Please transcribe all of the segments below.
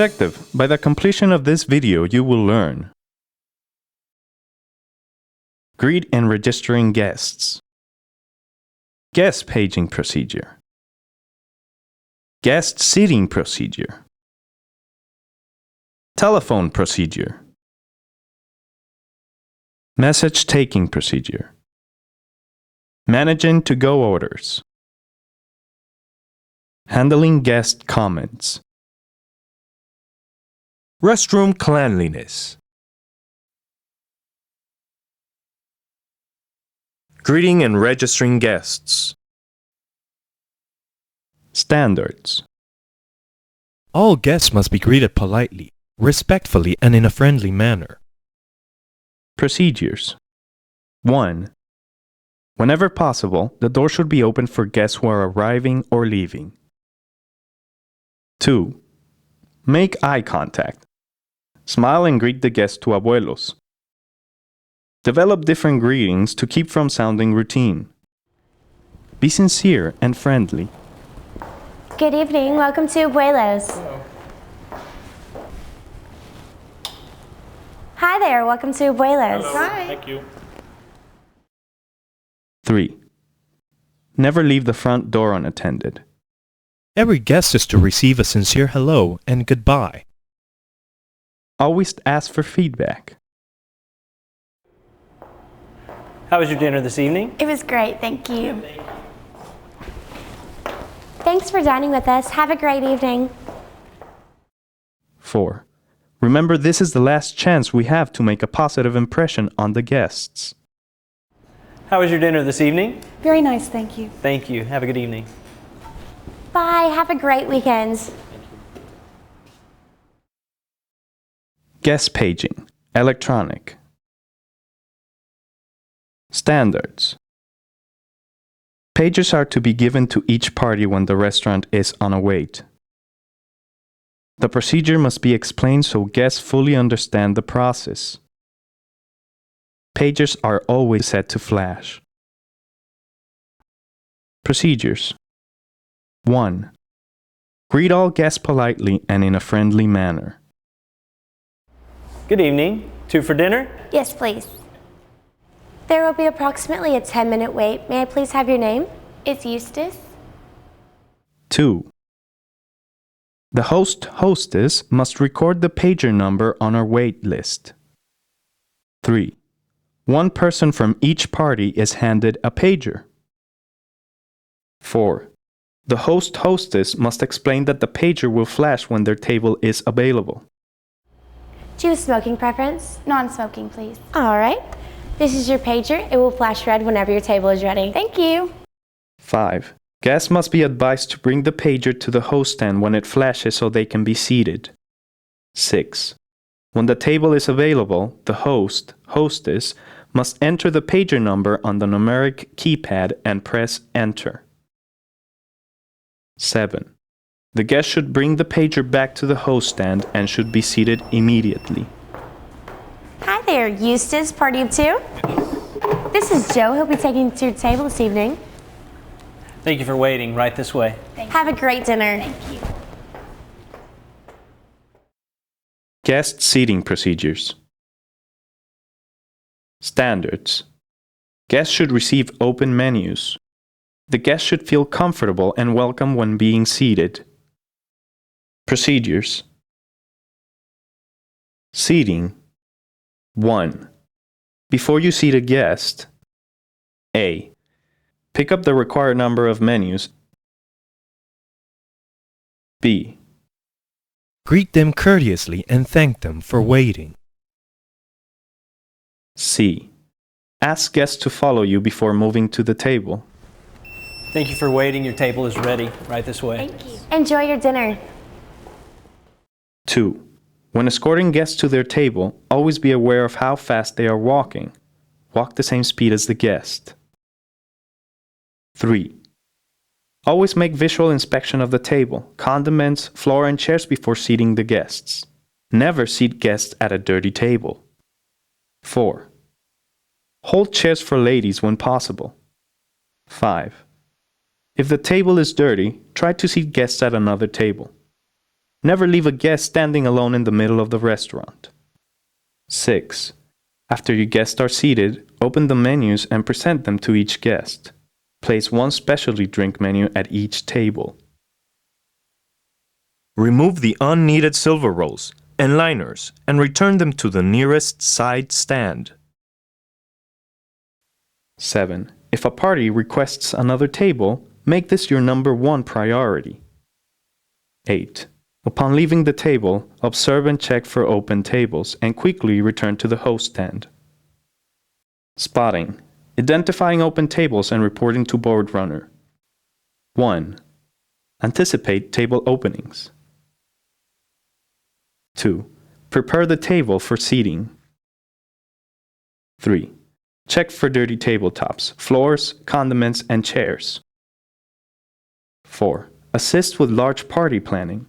Objective: by the completion of this video, you will learn: greet and registering guests, guest paging procedure, guest seating procedure, telephone procedure, message taking procedure, managing to-go orders, handling guest comments, Restroom cleanliness. Greeting and registering guests. standards, All guests must be greeted politely, respectfully, and in a friendly manner. procedures. 1. Whenever possible, the door should be open for guests who are arriving or leaving. 2. Make eye contact. Smile and greet the guest to Abuelos. Develop different greetings to keep from sounding routine. Be sincere and friendly. Good evening. Welcome to Abuelos. Hi there. Welcome to Abuelos. Hi. Thank you. 3. Never leave the front door unattended. Every guest is to receive a sincere hello and goodbye. Always ask for feedback. How was your dinner this evening? It was great. Thank you. Thanks for dining with us. Have a great evening. 4. Remember, this is the last chance we have to make a positive impression on the guests. How was your dinner this evening? Very nice, thank you. Thank you. Have a good evening. Bye. Have a great weekend. Guest paging, electronic. Standards. Pages are to be given to each party when the restaurant is on a wait. The procedure must be explained so guests fully understand the process. Pages are always set to flash. Procedures. 1. Greet all guests politely and in a friendly manner. Good evening. 2 for dinner? Yes, please. There will be approximately a 10-minute wait. May I please have your name? It's Eustace. 2. The hostess must record the pager number on our wait list. 3. One person from each party is handed a pager. 4. The hostess must explain that the pager will flash when their table is available. Do you have a smoking preference? Non-smoking, please. All right. This is your pager. It will flash red whenever your table is ready. Thank you. 5. Guests must be advised to bring the pager to the host stand when it flashes so they can be seated. 6. When the table is available, the hostess, must enter the pager number on the numeric keypad and press enter. 7. The guest should bring the pager back to the host stand and should be seated immediately. Hi there, Eustace, party of 2. This is Joe. He'll be taking you to your table this evening. Thank you for waiting. Right this way. Have a great dinner. Thank you. Guest seating procedures. Standards. Guests should receive open menus. The guest should feel comfortable and welcome when being seated. Procedures. Seating. 1. Before you seat a guest, A. Pick up the required number of menus. B. Greet them courteously and thank them for waiting. C. Ask guests to follow you before moving to the table. Thank you for waiting. Your table is ready. Right this way. Thank you. Enjoy your dinner. 2. When escorting guests to their table, always be aware of how fast they are walking. Walk the same speed as the guest. 3. Always make visual inspection of the table, condiments, floor, and chairs before seating the guests. Never seat guests at a dirty table. 4. Hold chairs for ladies when possible. 5. If the table is dirty, try to seat guests at another table. Never leave a guest standing alone in the middle of the restaurant. 6. After your guests are seated, open the menus and present them to each guest. Place one specialty drink menu at each table. Remove the unneeded silver rolls and liners and return them to the nearest side stand. 7. If a party requests another table, make this your number one priority. 8. Upon leaving the table, observe and check for open tables and quickly return to the host stand. Spotting. Identifying open tables and reporting to board runner. 1. Anticipate table openings. 2. Prepare the table for seating. 3. Check for dirty tabletops, floors, condiments, and chairs. 4. Assist with large party planning.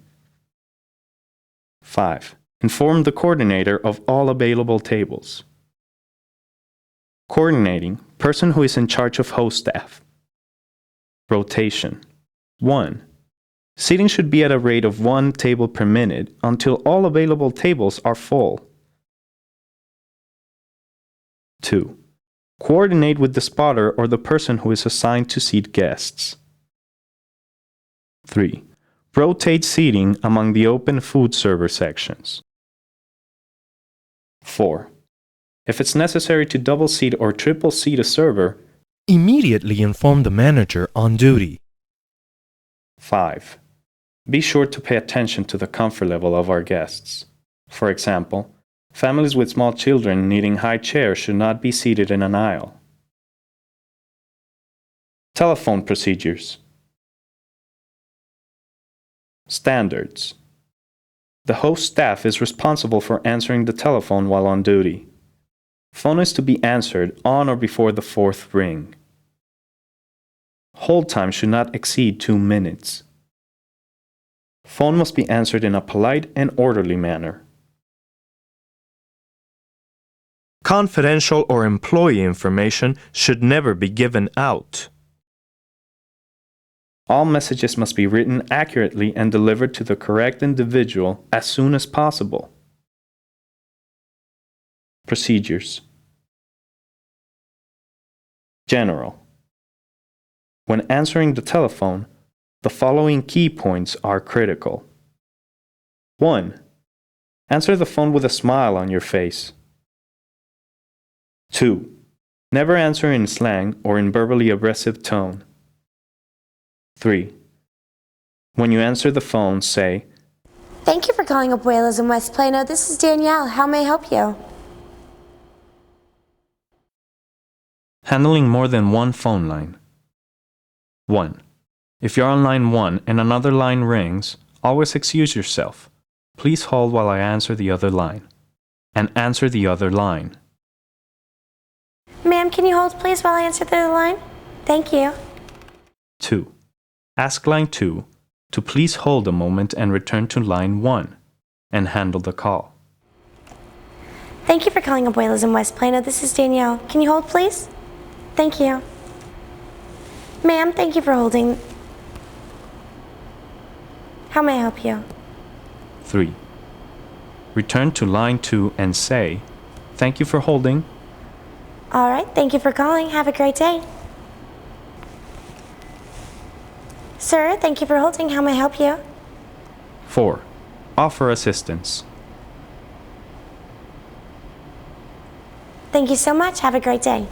5. Inform the coordinator of all available tables. Coordinating, person who is in charge of host staff. Rotation. 1. Seating should be at a rate of 1 table per minute until all available tables are full. 2. Coordinate with the spotter or the person who is assigned to seat guests. 3. Rotate seating among the open food server sections. 4. If it's necessary to double seat or triple seat a server, Immediately inform the manager on duty. 5. Be sure to pay attention to the comfort level of our guests. For example, families with small children needing high chairs should not be seated in an aisle. Telephone procedures. Standards. The host staff is responsible for answering the telephone while on duty. Phone is to be answered on or before the 4th ring. Hold time should not exceed 2 minutes. Phone must be answered in a polite and orderly manner. Confidential or employee information should never be given out. All messages must be written accurately and delivered to the correct individual as soon as possible. Procedures. General. When answering the telephone, the following key points are critical. 1. Answer the phone with a smile on your face. 2. Never answer in slang or in verbally aggressive tone. 3. When you answer the phone, say, Thank you for calling Abuelos in West Plano. This is Danielle. How may I help you? handling more than one phone line. 1. If you're on line 1 and another line rings, always excuse yourself. Please hold while I answer the other line. And answer the other line. Ma'am, can you hold please while I answer the other line? Thank you. 2. Ask line 2 to please hold a moment and return to line 1 and handle the call. Thank you for calling Abuelos in West Plano. This is Danielle. Can you hold please? Thank you. Ma'am, thank you for holding. How may I help you? 3. Return to line 2 and say, "Thank you for holding." All right, thank you for calling. Have a great day. Sir, thank you for holding. How may I help you? 4. Offer assistance. Thank you so much. Have a great day.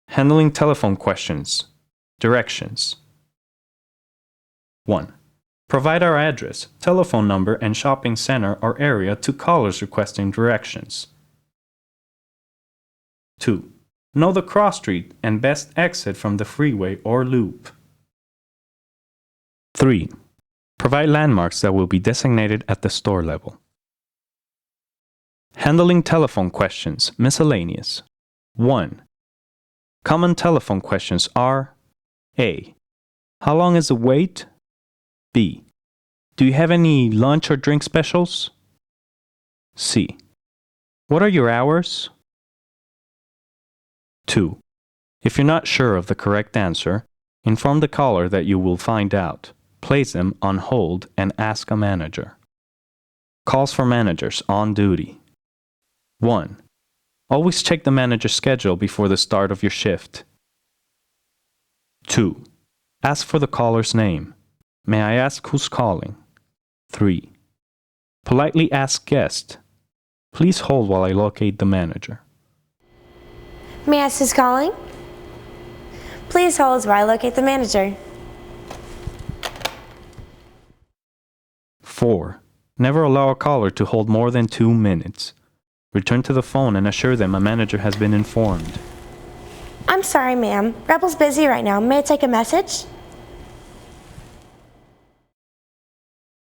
Handling telephone questions. Directions. 1. Provide our address, telephone number, and shopping center or area to callers requesting directions. 2. Know the cross street and best exit from the freeway or loop. 3. Provide landmarks that will be designated at the store level. Handling telephone questions, miscellaneous. 1. Common telephone questions are: A. How long is the wait? B. Do you have any lunch or drink specials? C. What are your hours? 2. If you're not sure of the correct answer, inform the caller that you will find out. place them on hold and ask a manager. Calls for managers on duty. 1. Always check the manager's schedule before the start of your shift. 2. Ask for the caller's name. May I ask who's calling? 3. Politely ask guest. Please hold while I locate the manager. May I ask who's calling? Please hold while I locate the manager. 4. Never allow a caller to hold more than 2 minutes. Return to the phone and assure them a manager has been informed. I'm sorry, ma'am. Rebel's busy right now. May I take a message?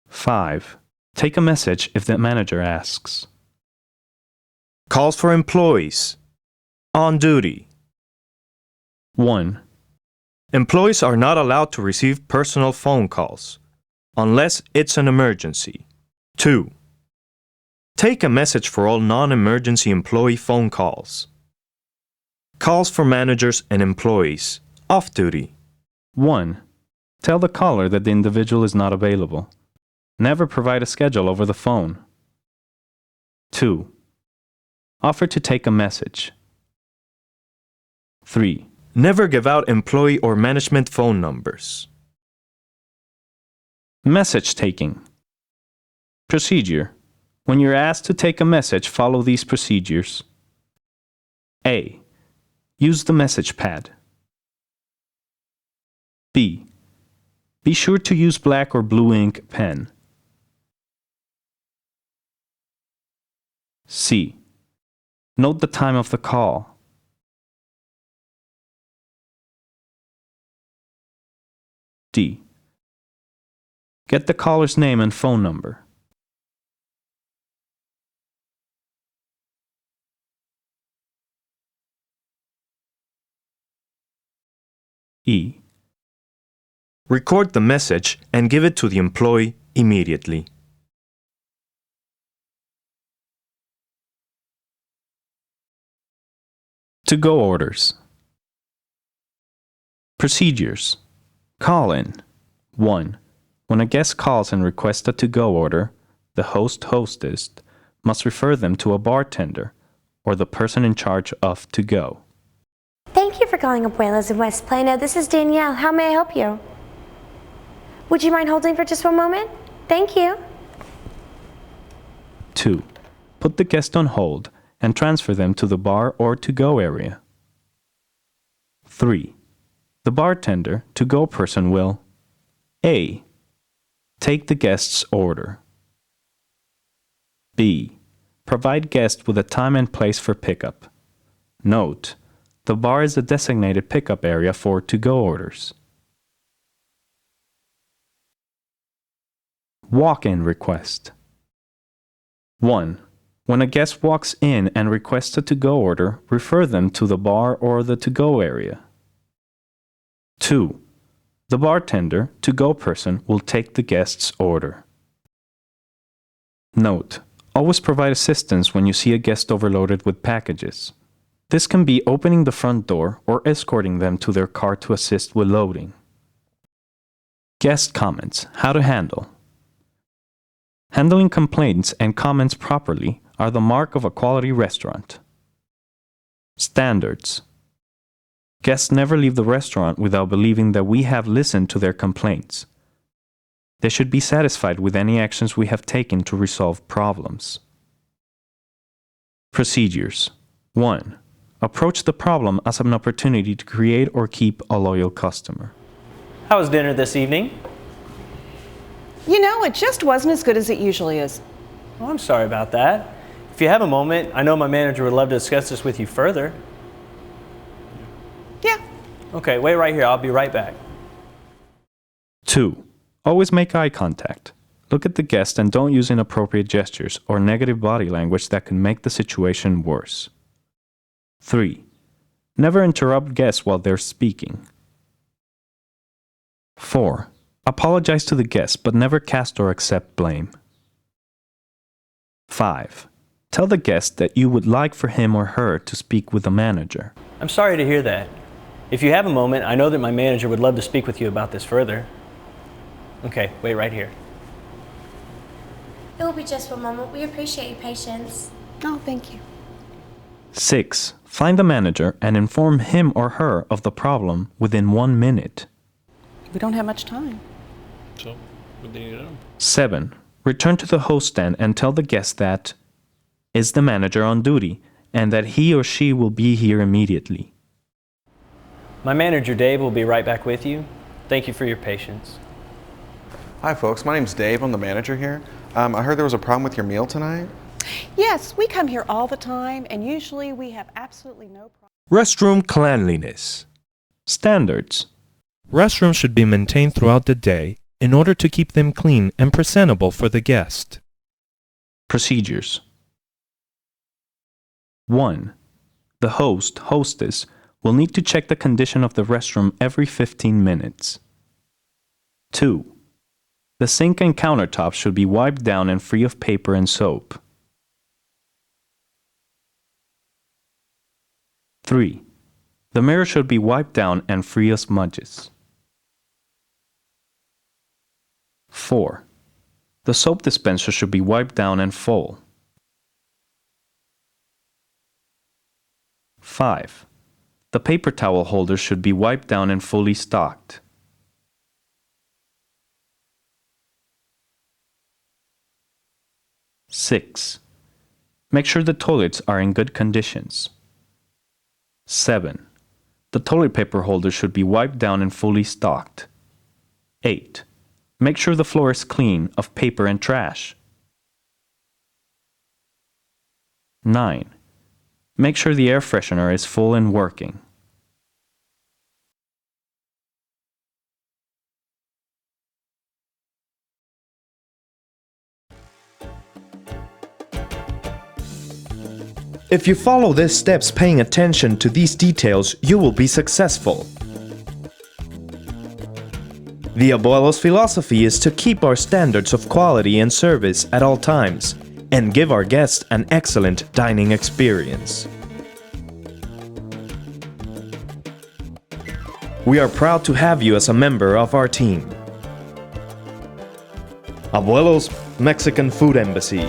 5. Take a message if the manager asks. Calls for employees. On duty. 1. Employees are not allowed to receive personal phone calls unless it's an emergency. 2. Take a message for all non-emergency employee phone calls. Calls for managers and employees. Off duty. 1. Tell the caller that the individual is not available. Never provide a schedule over the phone. 2. Offer to take a message. 3. Never give out employee or management phone numbers. Message taking. Procedure. When you're asked to take a message, follow these procedures. A. Use the message pad. B. Be sure to use black or blue ink pen. C. Note the time of the call. D. Get the caller's name and phone number. E. Record the message and give it to the employee immediately. To-go orders. Procedures. Call-in. 1. When a guest calls and requests a to-go order, the host/hostess must refer them to a bartender or the person in charge of to-go. Thank you for calling Abuelos in West Plano. This is Danielle. How may I help you? Would you mind holding for just one moment? Thank you. 2. Put the guest on hold and transfer them to the bar or to-go area. 3. The bartender, to-go person will A. Take the guest's order. B. Provide guest with a time and place for pickup. Note: the bar is a designated pickup area for to-go orders. Walk-in request. 1. When a guest walks in and requests a to-go order, refer them to the bar or the to-go area. 2. The bartender, to-go person, will take the guest's order. Note: always provide assistance when you see a guest overloaded with packages. This can be opening the front door or escorting them to their car to assist with loading. Guest comments. How to handle. Handling complaints and comments properly are the mark of a quality restaurant. Standards. Guests never leave the restaurant without believing that we have listened to their complaints. They should be satisfied with any actions we have taken to resolve problems. Procedures. 1. Approach the problem as an opportunity to create or keep a loyal customer. How was dinner this evening? You know, it just wasn't as good as it usually is. Oh, I'm sorry about that. If you have a moment, I know my manager would love to discuss this with you further. Yeah. Okay, wait right here. I'll be right back. 2. Always make eye contact. Look at the guest and don't use inappropriate gestures or negative body language that can make the situation worse. 3. Never interrupt guests while they're speaking. 4. Apologize to the guest but never cast or accept blame. 5. Tell the guest that you would like for him or her to speak with the manager. I'm sorry to hear that. If you have a moment, I know that my manager would love to speak with you about this further. Okay, wait right here. It will be just one moment. We appreciate your patience. Oh, thank you. 6. Find the manager and inform him or her of the problem within 1 minute. We don't have much time. So, what do you do? 7. Return to the host stand and tell the guest that is the manager on duty and that he or she will be here immediately. My manager, Dave, will be right back with you. Thank you for your patience. Hi folks, my name's Dave, I'm the manager here. I heard there was a problem with your meal tonight. Yes, we come here all the time, and usually we have absolutely no problem. Restroom cleanliness. Standards. Restrooms should be maintained throughout the day in order to keep them clean and presentable for the guest. Procedures. 1. The host, hostess, will need to check the condition of the restroom every 15 minutes. 2. The sink and countertops should be wiped down and free of paper and soap. 3. The mirror should be wiped down and free of smudges. 4. The soap dispenser should be wiped down and full. 5. The paper towel holder should be wiped down and fully stocked. 6. Make sure the toilets are in good conditions. 7. The toilet paper holder should be wiped down and fully stocked. 8. Make sure the floor is clean of paper and trash. 9. Make sure the air freshener is full and working. If you follow these steps paying attention to these details, you will be successful. The Abuelos philosophy is to keep our standards of quality and service at all times and give our guests an excellent dining experience. We are proud to have you as a member of our team. Abuelos Mexican Food Embassy.